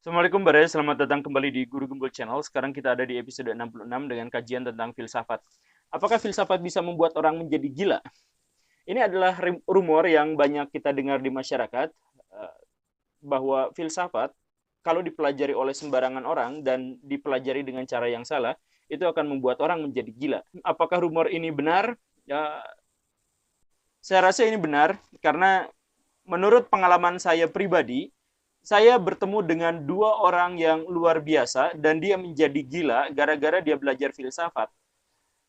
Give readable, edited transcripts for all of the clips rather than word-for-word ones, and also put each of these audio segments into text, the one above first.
Assalamualaikum Baraya, selamat datang kembali di Guru Gembul Channel. Sekarang kita ada di episode 66 dengan kajian tentang filsafat. Apakah filsafat bisa membuat orang menjadi gila? Ini adalah rumor yang banyak kita dengar di masyarakat, bahwa filsafat kalau dipelajari oleh sembarangan orang dan dipelajari dengan cara yang salah, itu akan membuat orang menjadi gila. Apakah rumor ini benar? Ya, saya rasa ini benar karena menurut pengalaman saya pribadi, saya bertemu dengan dua orang yang luar biasa dan dia menjadi gila gara-gara dia belajar filsafat.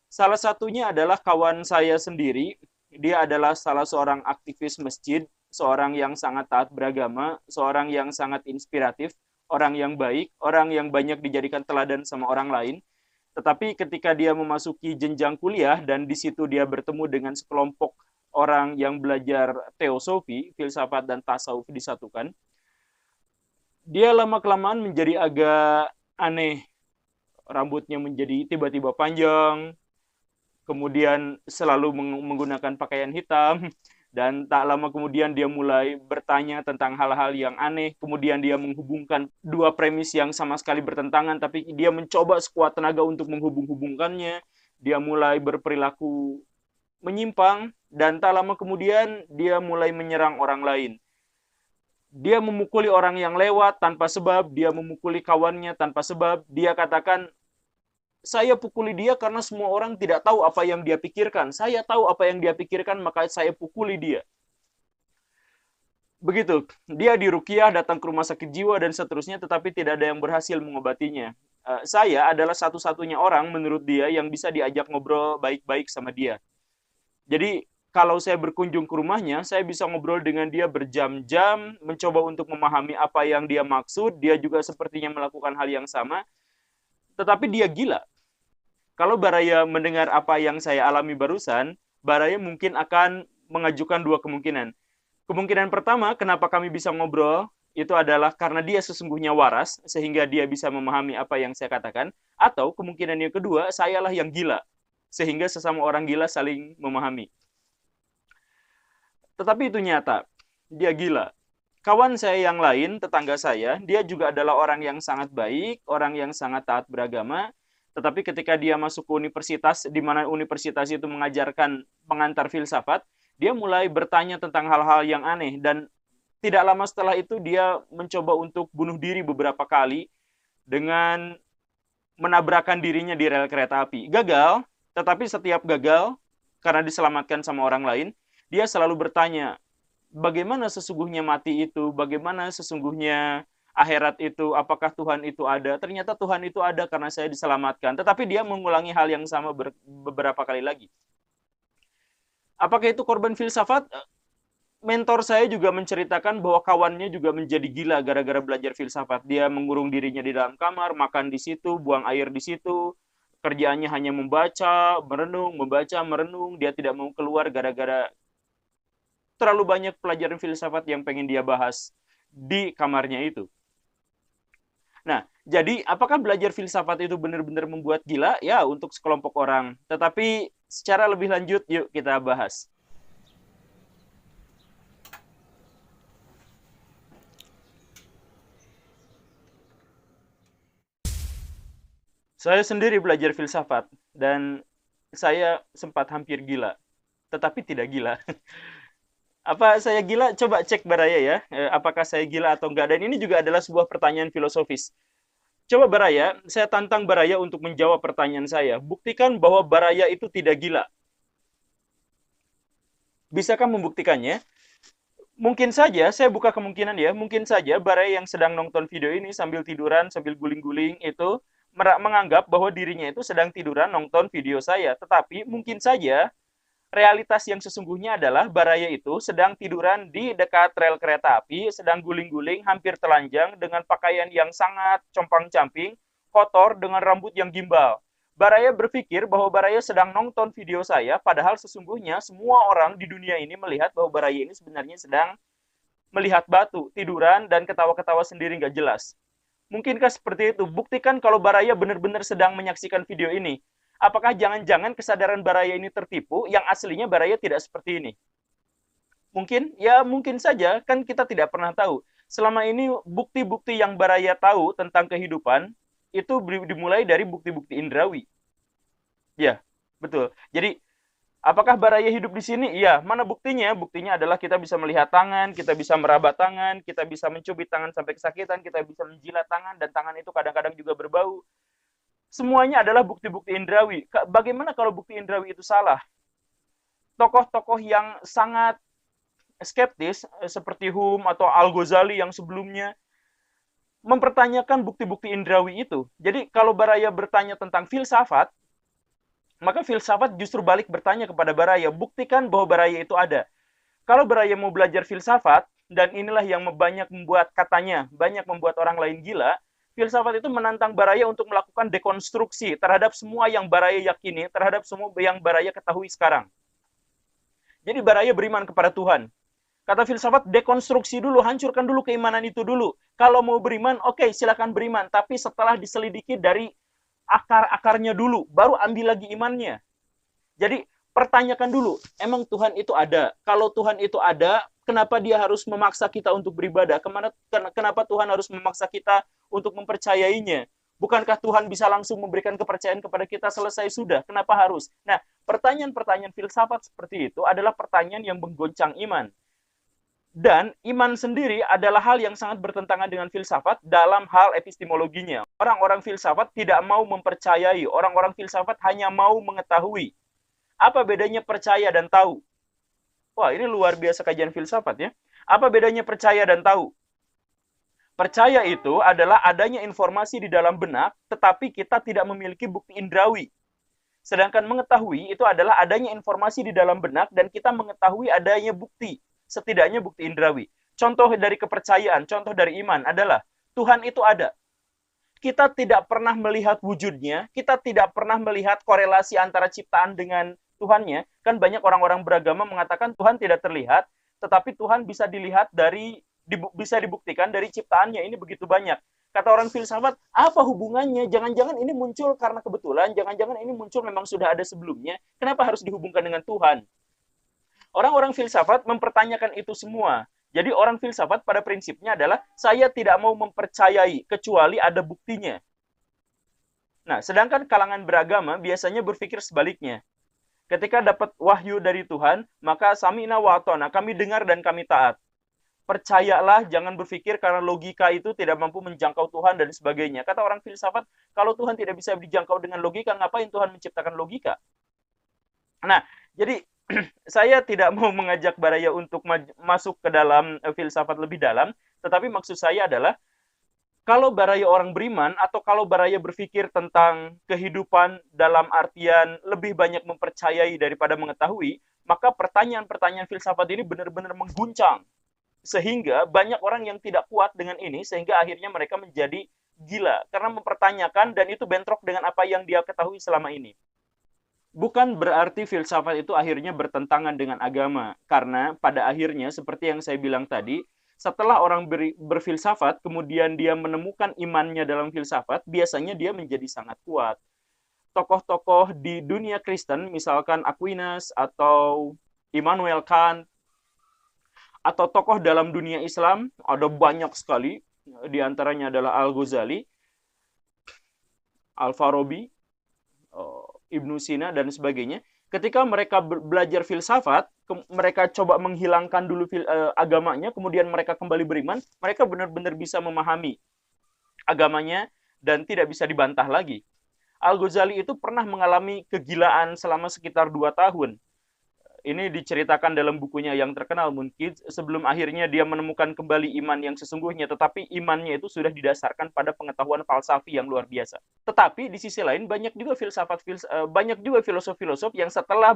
Salah satunya adalah kawan saya sendiri. Dia adalah salah seorang aktivis masjid, seorang yang sangat taat beragama, seorang yang sangat inspiratif, orang yang baik, orang yang banyak dijadikan teladan sama orang lain. Tetapi ketika dia memasuki jenjang kuliah dan di situ dia bertemu dengan sekelompok orang yang belajar teosofi, filsafat dan tasawuf disatukan, dia lama-kelamaan menjadi agak aneh. Rambutnya menjadi tiba-tiba panjang, kemudian selalu menggunakan pakaian hitam, dan tak lama kemudian dia mulai bertanya tentang hal-hal yang aneh, kemudian dia menghubungkan dua premis yang sama sekali bertentangan, tapi dia mencoba sekuat tenaga untuk menghubung-hubungkannya, dia mulai berperilaku menyimpang, dan tak lama kemudian dia mulai menyerang orang lain. Dia memukuli orang yang lewat tanpa sebab, dia memukuli kawannya tanpa sebab, dia katakan, saya pukuli dia karena semua orang tidak tahu apa yang dia pikirkan. Saya tahu apa yang dia pikirkan, maka saya pukuli dia. Begitu, dia diruqyah, datang ke rumah sakit jiwa dan seterusnya, tetapi tidak ada yang berhasil mengobatinya. Saya adalah satu-satunya orang menurut dia yang bisa diajak ngobrol baik-baik sama dia. Jadi kalau saya berkunjung ke rumahnya, saya bisa ngobrol dengan dia berjam-jam, mencoba untuk memahami apa yang dia maksud. Dia juga sepertinya melakukan hal yang sama, tetapi dia gila. Kalau Baraya mendengar apa yang saya alami barusan, Baraya mungkin akan mengajukan dua kemungkinan. Kemungkinan pertama, kenapa kami bisa ngobrol, itu adalah karena dia sesungguhnya waras, sehingga dia bisa memahami apa yang saya katakan. Atau kemungkinan yang kedua, sayalah yang gila, sehingga sesama orang gila saling memahami. Tetapi itu nyata, dia gila. Kawan saya yang lain, tetangga saya, dia juga adalah orang yang sangat baik, orang yang sangat taat beragama, tetapi ketika dia masuk ke universitas, di mana universitas itu mengajarkan pengantar filsafat, dia mulai bertanya tentang hal-hal yang aneh, dan tidak lama setelah itu dia mencoba untuk bunuh diri beberapa kali dengan menabrakkan dirinya di rel kereta api. Gagal, tetapi setiap gagal, karena diselamatkan sama orang lain, dia selalu bertanya, bagaimana sesungguhnya mati itu, bagaimana sesungguhnya akhirat itu, apakah Tuhan itu ada? Ternyata Tuhan itu ada karena saya diselamatkan. Tetapi dia mengulangi hal yang sama beberapa kali lagi. Apakah itu korban filsafat? Mentor saya juga menceritakan bahwa kawannya juga menjadi gila gara-gara belajar filsafat. Dia mengurung dirinya di dalam kamar, makan di situ, buang air di situ. Kerjaannya hanya membaca, merenung, membaca, merenung. Dia tidak mau keluar gara-gara terlalu banyak pelajaran filsafat yang pengen dia bahas di kamarnya itu. Nah, jadi apakah belajar filsafat itu benar-benar membuat gila? Ya, untuk sekelompok orang. Tetapi secara lebih lanjut, yuk kita bahas. Saya sendiri belajar filsafat, dan saya sempat hampir gila. Tetapi tidak gila. Apa saya gila? Coba cek Baraya ya. Apakah saya gila atau enggak? Dan ini juga adalah sebuah pertanyaan filosofis. Coba Baraya, saya tantang Baraya untuk menjawab pertanyaan saya. Buktikan bahwa Baraya itu tidak gila. Bisakah membuktikannya? Mungkin saja, saya buka kemungkinan ya, mungkin saja Baraya yang sedang nonton video ini sambil tiduran, sambil guling-guling itu menganggap bahwa dirinya itu sedang tiduran nonton video saya. Tetapi mungkin saja realitas yang sesungguhnya adalah Baraya itu sedang tiduran di dekat rel kereta api, sedang guling-guling, hampir telanjang, dengan pakaian yang sangat compang-camping, kotor, dengan rambut yang gimbal. Baraya berpikir bahwa Baraya sedang nonton video saya, padahal sesungguhnya semua orang di dunia ini melihat bahwa Baraya ini sebenarnya sedang melihat batu, tiduran, dan ketawa-ketawa sendiri nggak jelas. Mungkinkah seperti itu? Buktikan kalau Baraya benar-benar sedang menyaksikan video ini. Apakah jangan-jangan kesadaran Baraya ini tertipu, yang aslinya Baraya tidak seperti ini? Mungkin, ya mungkin saja, kan kita tidak pernah tahu. selama ini bukti-bukti yang Baraya tahu tentang kehidupan itu dimulai dari bukti-bukti indrawi. Ya, betul. Jadi apakah Baraya hidup di sini? Iya. Mana buktinya? Buktinya adalah kita bisa melihat tangan, kita bisa meraba tangan, kita bisa mencubit tangan sampai kesakitan, kita bisa menjilat tangan, dan tangan itu kadang-kadang juga berbau. Semuanya adalah bukti-bukti indrawi. Bagaimana kalau bukti indrawi itu salah? Tokoh-tokoh yang sangat skeptis, seperti Hume atau Al-Ghazali yang sebelumnya, mempertanyakan bukti-bukti indrawi itu. Jadi kalau Baraya bertanya tentang filsafat, maka filsafat justru balik bertanya kepada Baraya, buktikan bahwa Baraya itu ada. Kalau Baraya mau belajar filsafat, dan inilah yang banyak membuat katanya, banyak membuat orang lain gila, filsafat itu menantang Baraya untuk melakukan dekonstruksi terhadap semua yang Baraya yakini, terhadap semua yang Baraya ketahui sekarang. Jadi Baraya beriman kepada Tuhan. Kata filsafat, dekonstruksi dulu, hancurkan dulu keimanan itu dulu. Kalau mau beriman, oke, silakan beriman. Tapi setelah diselidiki dari akar-akarnya dulu, baru ambil lagi imannya. Jadi pertanyakan dulu, emang Tuhan itu ada? Kalau Tuhan itu ada, kenapa dia harus memaksa kita untuk beribadah? Kenapa Tuhan harus memaksa kita untuk mempercayainya? Bukankah Tuhan bisa langsung memberikan kepercayaan kepada kita, selesai sudah? Kenapa harus? Nah, pertanyaan-pertanyaan filsafat seperti itu adalah pertanyaan yang menggoncang iman. Dan iman sendiri adalah hal yang sangat bertentangan dengan filsafat dalam hal epistemologinya. Orang-orang filsafat tidak mau mempercayai, orang-orang filsafat hanya mau mengetahui. Apa bedanya percaya dan tahu? Wah, ini luar biasa kajian filsafat ya. Apa bedanya percaya dan tahu? Percaya itu adalah adanya informasi di dalam benak, tetapi kita tidak memiliki bukti indrawi. Sedangkan mengetahui itu adalah adanya informasi di dalam benak, dan kita mengetahui adanya bukti. Setidaknya bukti indrawi. Contoh dari kepercayaan, contoh dari iman adalah Tuhan itu ada. Kita tidak pernah melihat wujudnya, kita tidak pernah melihat korelasi antara ciptaan dengan Tuhannya. Kan banyak orang-orang beragama mengatakan Tuhan tidak terlihat, tetapi Tuhan bisa dilihat bisa dibuktikan dari ciptaannya. Ini begitu banyak. Kata orang filsafat, apa hubungannya? Jangan-jangan ini muncul karena kebetulan, jangan-jangan ini muncul memang sudah ada sebelumnya. Kenapa harus dihubungkan dengan Tuhan? Orang-orang filsafat mempertanyakan itu semua. Jadi orang filsafat pada prinsipnya adalah saya tidak mau mempercayai kecuali ada buktinya. Nah, sedangkan kalangan beragama biasanya berpikir sebaliknya. Ketika dapat wahyu dari Tuhan, maka sami'na wa ata'na, kami dengar dan kami taat. Percayalah, jangan berpikir karena logika itu tidak mampu menjangkau Tuhan dan sebagainya. Kata orang filsafat, kalau Tuhan tidak bisa dijangkau dengan logika, ngapain Tuhan menciptakan logika? Nah, jadi saya tidak mau mengajak Baraya untuk masuk ke dalam filsafat lebih dalam, tetapi maksud saya adalah kalau Baraya orang beriman atau kalau Baraya berpikir tentang kehidupan dalam artian lebih banyak mempercayai daripada mengetahui, maka pertanyaan-pertanyaan filsafat ini benar-benar mengguncang. Sehingga banyak orang yang tidak kuat dengan ini, sehingga akhirnya mereka menjadi gila karena mempertanyakan, dan itu bentrok dengan apa yang dia ketahui selama ini. Bukan berarti filsafat itu akhirnya bertentangan dengan agama, karena pada akhirnya seperti yang saya bilang tadi, setelah orang berfilsafat, kemudian dia menemukan imannya dalam filsafat, biasanya dia menjadi sangat kuat. Tokoh-tokoh di dunia Kristen, misalkan Aquinas atau Immanuel Kant, atau tokoh dalam dunia Islam, ada banyak sekali, di antaranya adalah Al-Ghazali, Al-Farabi, Ibnu Sina, dan sebagainya. Ketika mereka belajar filsafat, mereka coba menghilangkan dulu agamanya, kemudian mereka kembali beriman, mereka benar-benar bisa memahami agamanya dan tidak bisa dibantah lagi. Al-Ghazali itu pernah mengalami kegilaan selama sekitar 2 tahun. Ini diceritakan dalam bukunya yang terkenal, Munkid, sebelum akhirnya dia menemukan kembali iman yang sesungguhnya, tetapi imannya itu sudah didasarkan pada pengetahuan falsafi yang luar biasa. Tetapi di sisi lain banyak juga filosof-filosof yang setelah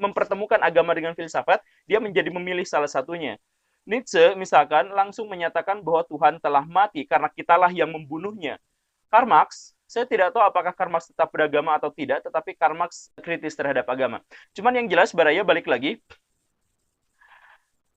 mempertemukan agama dengan filsafat, dia menjadi memilih salah satunya. Nietzsche misalkan langsung menyatakan bahwa Tuhan telah mati karena kitalah yang membunuhnya. Karl Marx, saya tidak tahu apakah Karl Marx tetap beragama atau tidak, tetapi Karl Marx kritis terhadap agama. Cuman yang jelas, Baraya balik lagi,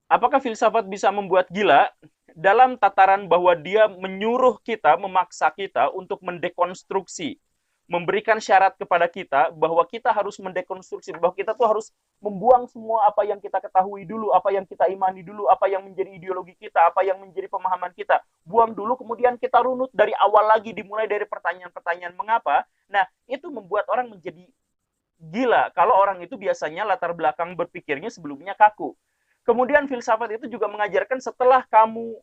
apakah filsafat bisa membuat gila? Dalam tataran bahwa dia menyuruh kita, memaksa kita untuk mendekonstruksi memberikan syarat kepada kita bahwa kita harus mendekonstruksi, bahwa kita tuh harus membuang semua apa yang kita ketahui dulu, apa yang kita imani dulu, apa yang menjadi ideologi kita, apa yang menjadi pemahaman kita. Buang dulu, kemudian kita runut dari awal lagi, dimulai dari pertanyaan-pertanyaan mengapa. Nah, itu membuat orang menjadi gila. Kalau orang itu biasanya latar belakang berpikirnya sebelumnya kaku. Kemudian filsafat itu juga mengajarkan setelah kamu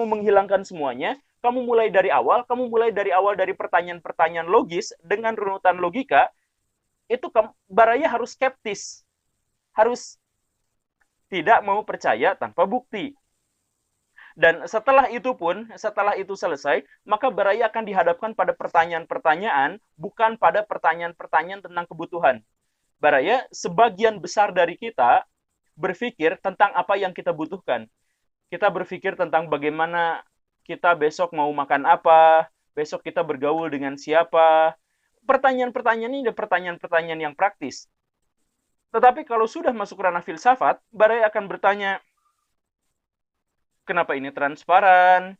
menghilangkan semuanya, kamu mulai dari awal dari pertanyaan-pertanyaan logis dengan runutan logika, itu baraya harus skeptis, harus tidak mau percaya tanpa bukti. Dan setelah itu selesai, maka baraya akan dihadapkan pada pertanyaan-pertanyaan, bukan pada pertanyaan-pertanyaan tentang kebutuhan. Baraya, sebagian besar dari kita berpikir tentang apa yang kita butuhkan. Kita berpikir tentang bagaimana kita besok mau makan apa, besok kita bergaul dengan siapa. Pertanyaan-pertanyaan ini adalah pertanyaan-pertanyaan yang praktis. Tetapi kalau sudah masuk ranah filsafat, baraya akan bertanya, kenapa ini transparan?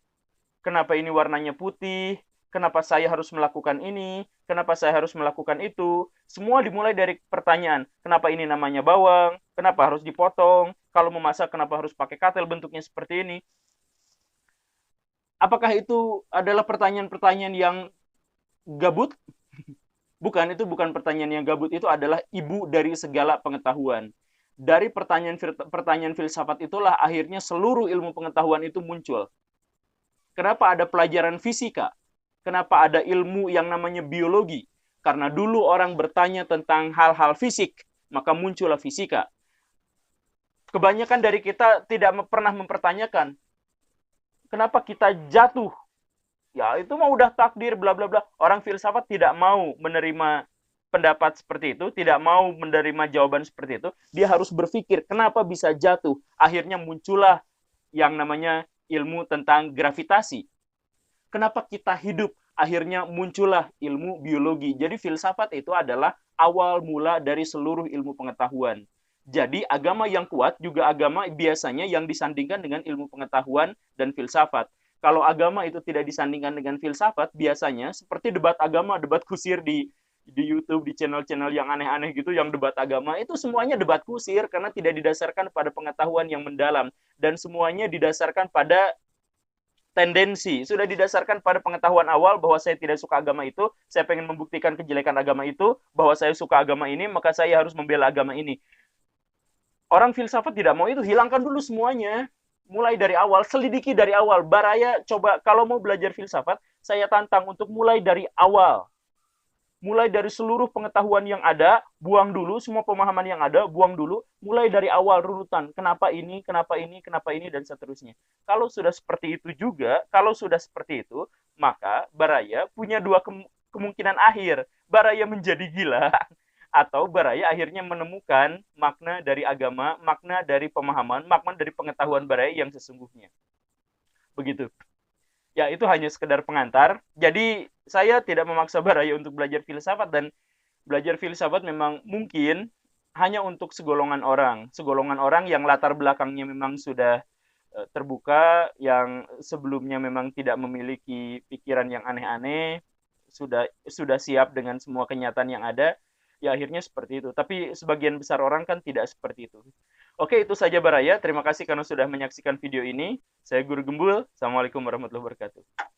Kenapa ini warnanya putih? Kenapa saya harus melakukan ini? Kenapa saya harus melakukan itu? Semua dimulai dari pertanyaan, kenapa ini namanya bawang? Kenapa harus dipotong? Kalau memasak, kenapa harus pakai katel bentuknya seperti ini? Apakah itu adalah pertanyaan-pertanyaan yang gabut? Bukan, itu bukan pertanyaan yang gabut. Itu adalah ibu dari segala pengetahuan. Dari pertanyaan filsafat itulah akhirnya seluruh ilmu pengetahuan itu muncul. Kenapa ada pelajaran fisika? Kenapa ada ilmu yang namanya biologi? Karena dulu orang bertanya tentang hal-hal fisik, maka muncullah fisika. Kebanyakan dari kita tidak pernah mempertanyakan, kenapa kita jatuh? Ya, itu mah udah takdir, bla bla bla. Orang filsafat tidak mau menerima pendapat seperti itu, tidak mau menerima jawaban seperti itu. Dia harus berpikir, kenapa bisa jatuh? Akhirnya muncullah yang namanya ilmu tentang gravitasi. Kenapa kita hidup? Akhirnya muncullah ilmu biologi. Jadi filsafat itu adalah awal mula dari seluruh ilmu pengetahuan. Jadi agama yang kuat juga agama biasanya yang disandingkan dengan ilmu pengetahuan dan filsafat. Kalau agama itu tidak disandingkan dengan filsafat, biasanya seperti debat agama, debat kusir di YouTube, di channel-channel yang aneh-aneh gitu, yang debat agama, itu semuanya debat kusir karena tidak didasarkan pada pengetahuan yang mendalam. Dan semuanya didasarkan pada tendensi, sudah didasarkan pada pengetahuan awal bahwa saya tidak suka agama itu, saya pengen membuktikan kejelekan agama itu, bahwa saya suka agama ini, maka saya harus membela agama ini. Orang filsafat tidak mau itu, hilangkan dulu semuanya. Mulai dari awal, selidiki dari awal. Baraya coba, kalau mau belajar filsafat, saya tantang untuk mulai dari awal. Mulai dari seluruh pengetahuan yang ada, buang dulu, semua pemahaman yang ada, buang dulu. Mulai dari awal, runutan. Kenapa ini, dan seterusnya. Kalau sudah seperti itu juga, maka Baraya punya dua kemungkinan akhir. Baraya menjadi gila, atau Baraya akhirnya menemukan makna dari agama, makna dari pemahaman, makna dari pengetahuan Baraya yang sesungguhnya. Begitu. Ya, itu hanya sekedar pengantar. Jadi, saya tidak memaksa Baraya untuk belajar filsafat, dan belajar filsafat memang mungkin hanya untuk segolongan orang yang latar belakangnya memang sudah terbuka, yang sebelumnya memang tidak memiliki pikiran yang aneh-aneh, sudah siap dengan semua kenyataan yang ada. Ya akhirnya seperti itu. Tapi sebagian besar orang kan tidak seperti itu. Oke, itu saja Baraya. Terima kasih karena sudah menyaksikan video ini. Saya Guru Gembul. Assalamualaikum warahmatullahi wabarakatuh.